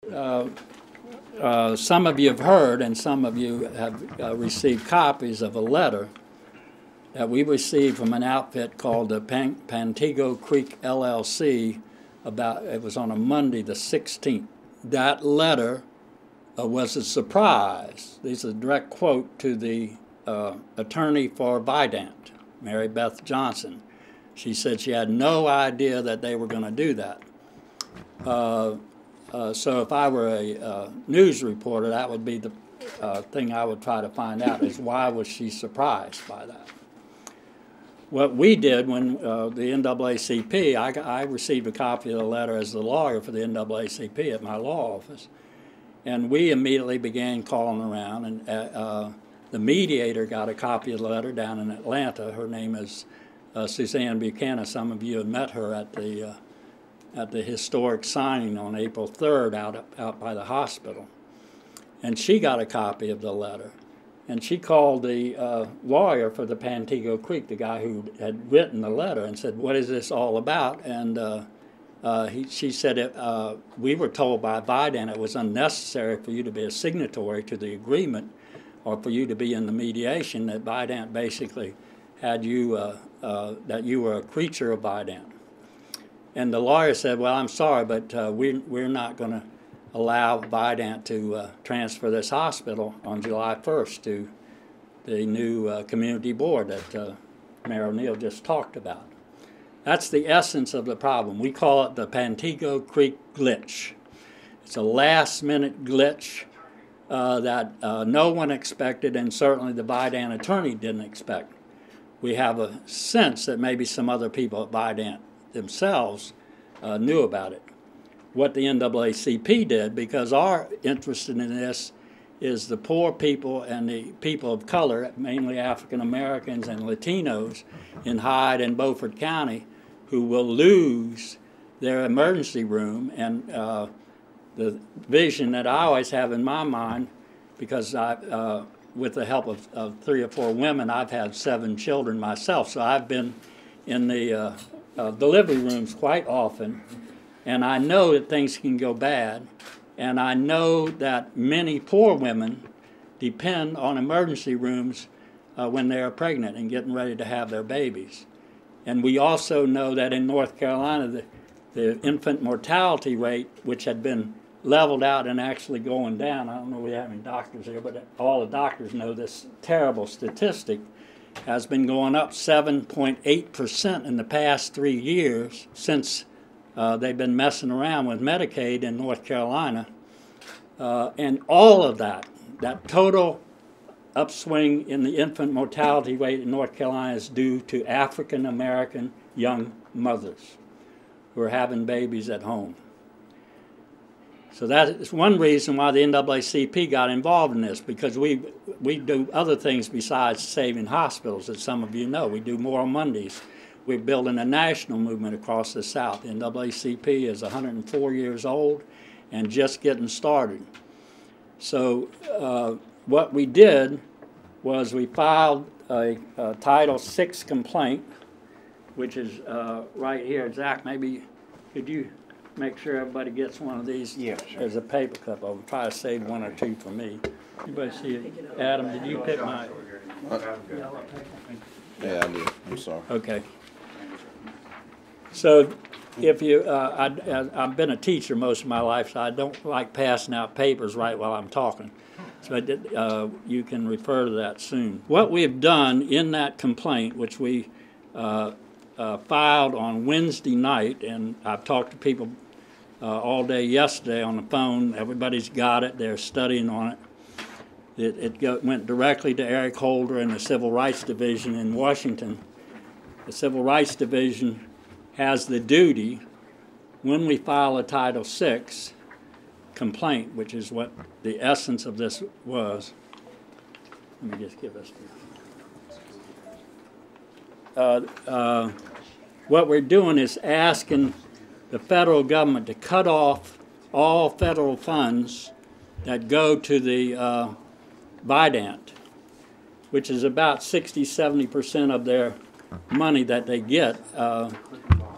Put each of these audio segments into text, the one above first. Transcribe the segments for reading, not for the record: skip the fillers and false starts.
some of you have heard, and some of you have received copies of a letter that we received from an outfit called the Pantego Creek LLC. It was on a Monday, the 16th. That letter was a surprise. This is a direct quote to the attorney for Vidant, Mary Beth Johnson. She said she had no idea that they were going to do that. So if I were a news reporter, that would be the thing I would try to find out, is why was she surprised by that? What we did when the NAACP, I received a copy of the letter as the lawyer for the NAACP at my law office, and we immediately began calling around, and the mediator got a copy of the letter down in Atlanta. Her name is Suzanne Buchanan. Some of you have met her at the historic signing on April 3rd out by the hospital. And she got a copy of the letter. And she called the lawyer for the Pantego Creek, the guy who had written the letter, and said, "What is this all about?" And she said, "We were told by Vidant it was unnecessary for you to be a signatory to the agreement or for you to be in the mediation, that Vidant basically had you, that you were a creature of Vidant." And the lawyer said, "Well, I'm sorry, but we're not going to allow Vidant to transfer this hospital on July 1st to the new community board that Mayor O'Neill just talked about." That's the essence of the problem. We call it the Pantego Creek glitch. It's a last-minute glitch that no one expected, and certainly the Vidant attorney didn't expect. We have a sense that maybe some other people at Vidant themselves knew about it. What the NAACP did, because our interest in this is the poor people and the people of color, mainly African Americans and Latinos in Hyde and Beaufort County, who will lose their emergency room. And the vision that I always have in my mind, because with the help of 3 or 4 women, I've had 7 children myself, so I've been in the delivery rooms quite often, and I know that things can go bad, and I know that many poor women depend on emergency rooms when they are pregnant and getting ready to have their babies. And we also know that in North Carolina, the infant mortality rate, which had been leveled out and actually going down, I don't know if we have any doctors here, but all the doctors know this terrible statistic, has been going up 7.8% in the past 3 years since they've been messing around with Medicaid in North Carolina. And all of that total upswing in the infant mortality rate in North Carolina is due to African American young mothers who are having babies at home. So that is one reason why the NAACP got involved in this, because we do other things besides saving hospitals, as some of you know. We do more on Mondays. We're building a national movement across the South. The NAACP is 104 years old and just getting started. So what we did was we filed a Title VI complaint, which is right here. Zach, maybe could you make sure everybody gets one of these? Yeah, sure. There's a paper clip. I'll try to save 1 or 2 for me. Anybody see it? Adam, did you pick my yellow paper? Yeah, I did. I'm sorry. Okay. So if you, I've been a teacher most of my life, so I don't like passing out papers right while I'm talking. So you can refer to that soon. What we have done in that complaint, which we filed on Wednesday night, and I've talked to people all day yesterday on the phone. Everybody's got it. They're studying on it. It went directly to Eric Holder and the Civil Rights Division in Washington. The Civil Rights Division has the duty, when we file a Title VI complaint, which is what the essence of this was. Let me just give this to you. What we're doing is asking the federal government to cut off all federal funds that go to the Vidant, which is about 60–70% of their money that they get,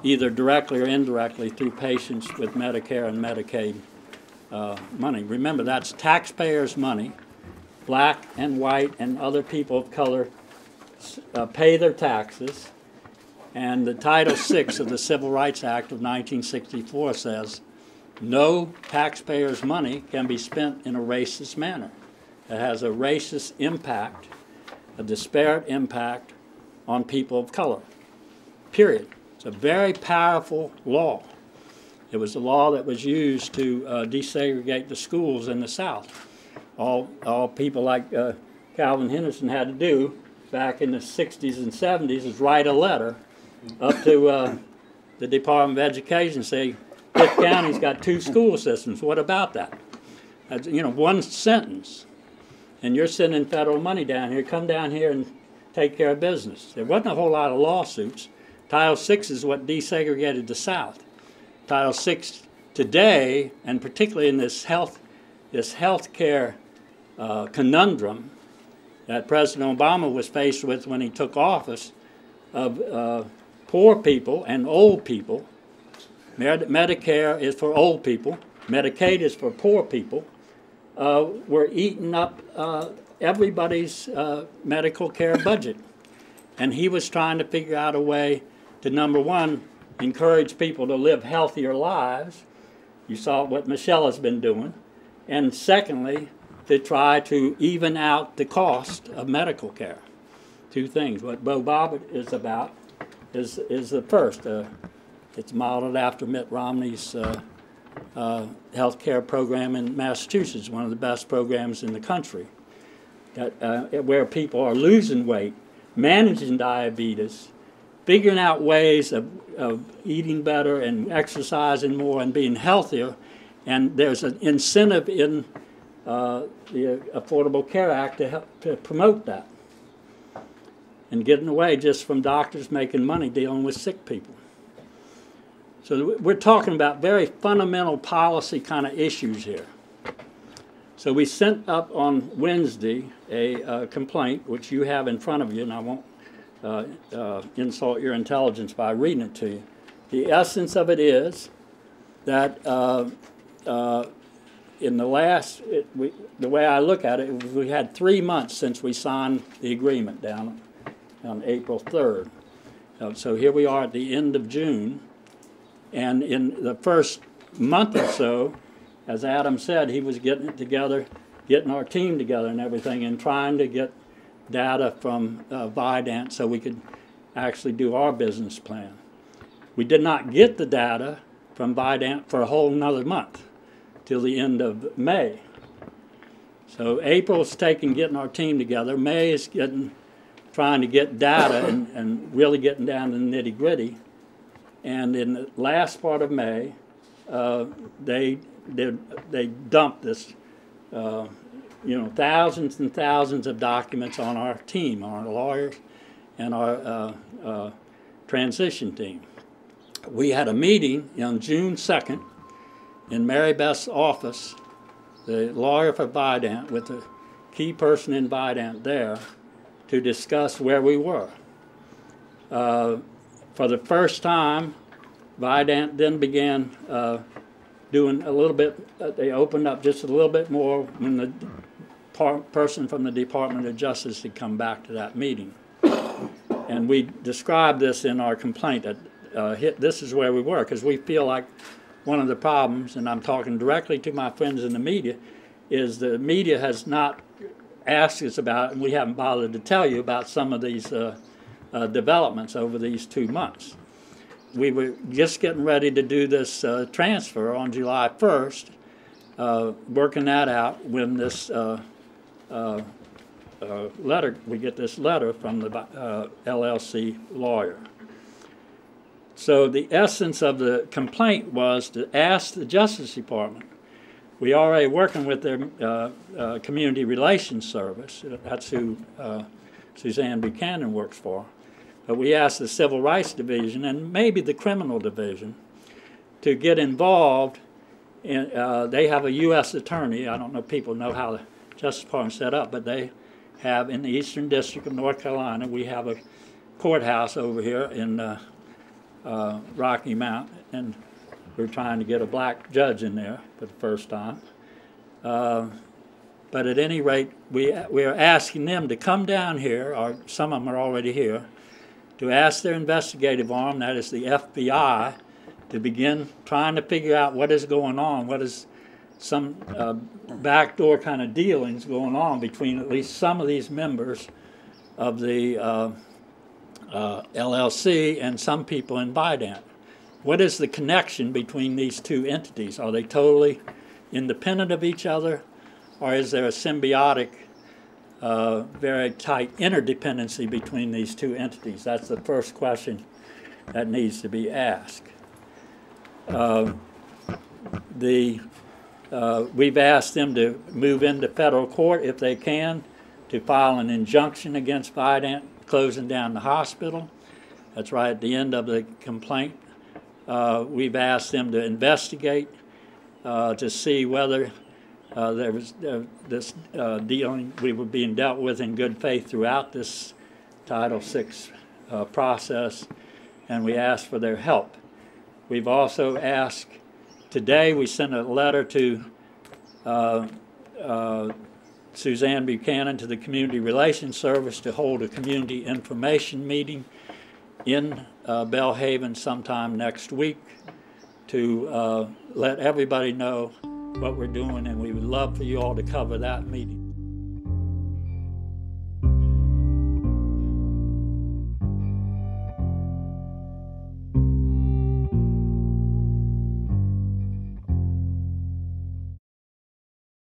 either directly or indirectly through patients with Medicare and Medicaid money. Remember, that's taxpayers' money. Black and white and other people of color pay their taxes. And the Title VI of the Civil Rights Act of 1964 says, no taxpayers' money can be spent in a racist manner. It has a racist impact, a disparate impact on people of color, period. It's a very powerful law. It was a law that was used to desegregate the schools in the South. All people like Calvin Henderson had to do back in the 60s and 70s is write a letter up to the Department of Education and say, Pitt County's got 2 school systems. What about that? That's, you know, one sentence. And you're sending federal money down here. Come down here and take care of business. There wasn't a whole lot of lawsuits. Title VI is what desegregated the South. Title VI today, and particularly in this health care conundrum that President Obama was faced with when he took office, of poor people and old people. Medicare is for old people. Medicaid is for poor people. We're eating up everybody's medical care budget. And he was trying to figure out a way to, number one, encourage people to live healthier lives. You saw what Michelle has been doing. And secondly, to try to even out the cost of medical care. 2 things. What Bo Bobbitt is about is the first. It's modeled after Mitt Romney's health care program in Massachusetts, one of the best programs in the country, where people are losing weight, managing diabetes, figuring out ways of eating better and exercising more and being healthier. And there's an incentive in the Affordable Care Act to help to promote that and getting away just from doctors making money dealing with sick people. So we're talking about very fundamental policy kind of issues here. So we sent up on Wednesday a complaint, which you have in front of you, and I won't insult your intelligence by reading it to you. The essence of it is that in the last, the way I look at it, we had 3 months since we signed the agreement down on April 3rd. So here we are at the end of June, and in the first month or so, as Adam said, he was getting it together, getting our team together and everything, and trying to get data from Vidant so we could actually do our business plan. We did not get the data from Vidant for a whole another month, till the end of May. So April's getting our team together. May is trying to get data and really getting down to the nitty-gritty. And in the last part of May, they dumped this, thousands and thousands of documents on our team, on our lawyers and our transition team. We had a meeting on June 2nd in Mary Beth's office, the lawyer for Vidant, with the key person in Vidant there, to discuss where we were. For the first time, Vidant then began doing a little bit, they opened up just a little bit more when the person from the Department of Justice had come back to that meeting. And we described this in our complaint that this is where we were, because we feel like one of the problems, and I'm talking directly to my friends in the media, is the media has not asked us about, and we haven't bothered to tell you about some of these developments over these 2 months. We were just getting ready to do this transfer on July 1st, working that out when this letter, we get this letter from the LLC lawyer. So the essence of the complaint was to ask the Justice Department. We are already working with their Community Relations Service. That's who Suzanne Buchanan works for. But we asked the Civil Rights Division and maybe the Criminal Division to get involved. They have a U.S. attorney. I don't know if people know how the Justice Department is set up, but they have in the Eastern District of North Carolina, we have a courthouse over here in Rocky Mount, and we're trying to get a black judge in there for the first time. But at any rate, we are asking them to come down here, or some of them are already here, to ask their investigative arm, that is the FBI, to begin trying to figure out what is going on, what is some backdoor kind of dealings going on between at least some of these members of the LLC and some people in Vidant. What is the connection between these two entities? Are they totally independent of each other, or is there a symbiotic, very tight interdependency between these two entities? That's the first question that needs to be asked. We've asked them to move into federal court if they can, to file an injunction against Vidant closing down the hospital. That's right at the end of the complaint. We've asked them to investigate to see whether there was this dealing, we were being dealt with in good faith throughout this Title VI process, and we asked for their help. We've also asked, today we sent a letter to Suzanne Buchanan to the Community Relations Service to hold a community information meeting in Belhaven sometime next week to let everybody know what we're doing, and we would love for you all to cover that meeting.